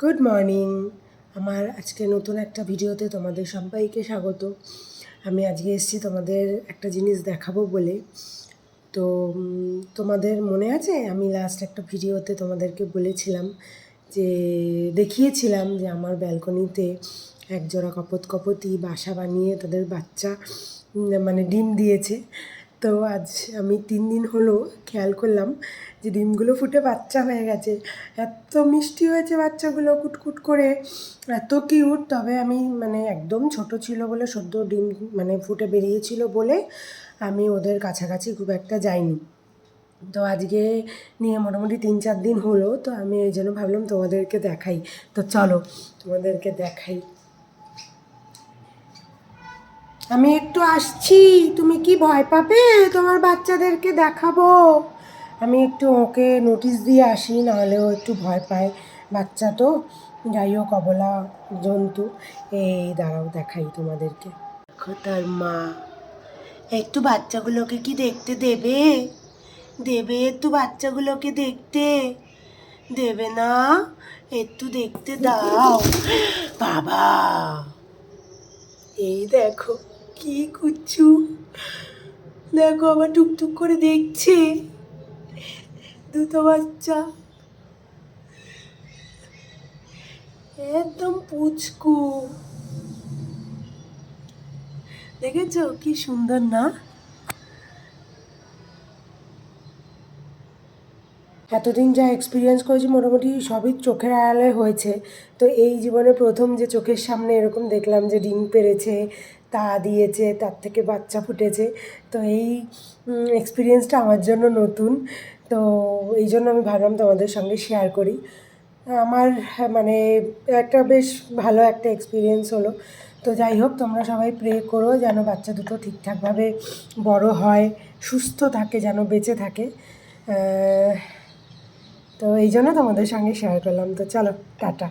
Good morning. আমার আজকে নতুন একটা ভিডিওতে তোমাদের সবাইকে স্বাগত। আমি আজকে এসেছি তোমাদের একটা জিনিস দেখাবো বলে। তো তোমাদের মনে আছে আমি লাস্ট একটা ভিডিওতে তোমাদেরকে বলেছিলাম যে দেখিয়েছিলাম যে আমার ব্যালকনিতে একজোড়া কপোতি বাসা বানিয়ে তাদের বাচ্চা মানে ডিম দিয়েছে। তো আজ আমি 3 দিন হলো খেয়াল করলাম যে ডিমগুলো ফুটে বাচ্চা হয়ে গেছে। এত মিষ্টি হয়েছে বাচ্চাগুলো, কুটকুট করে, এত কিউট। তবে আমি মানে একদম ছোট ছিল বলে, সদ্য ডিম মানে ফুটে বেরিয়েছিল বলে আমি ওদের কাছাকাছি খুব একটা যাইনি। তো আজকে নিয়ে মোটামুটি 3-4 দিন হলো, তো আমি এই জন্য ভাবলাম তোমাদেরকে দেখাই। তো চলো তোমাদেরকে দেখাই। আমি একটু আসছি, তুমি কি ভয় পাবে? তোমার বাচ্চাদেরকে দেখাবো। আমি একটু ওকে নোটিশ দিয়ে আসি, নাহলে ও একটু ভয় পায়, বাচ্চা তো। যাই হোক, অবলা জন্তু। এই দাঁড়াও দেখাই তোমাদেরকে। দেখো তার মা। একটু বাচ্চাগুলোকে কি দেখতে দেবে? দেবে একটু বাচ্চাগুলোকে দেখতে? দেবে না? একটু দেখতে দাও। বাবা, এই দেখো কি কুচ্ছু, দেখো আবার টুকটুক করে দেখছে। দুটো বাচ্চা একদম পুচকু, দেখেছো কি সুন্দর না? এতদিন যা এক্সপিরিয়েন্স করেছি মোটামুটি সবই চোখের আড়ালে হয়েছে। তো এই জীবনে প্রথম যে চোখের সামনে এরকম দেখলাম যে ডিম পেড়েছে, তা দিয়েছে, তার থেকে বাচ্চা ফুটেছে। তো এই এক্সপিরিয়েন্সটা আমার জন্য নতুন। তো এই জন্য আমি ভাবলাম তোমাদের সঙ্গে শেয়ার করি। আমার মানে একটা বেশ ভালো একটা এক্সপিরিয়েন্স হলো। তো যাই হোক, তোমরা সবাই প্রে করো যেন বাচ্চা দুটো ঠিকঠাকভাবে বড় হয়, সুস্থ থাকে, যেন বেঁচে থাকে। তো এই জন্য তোমাদের সঙ্গে শেয়ার করলাম। তো চলো, টাটা।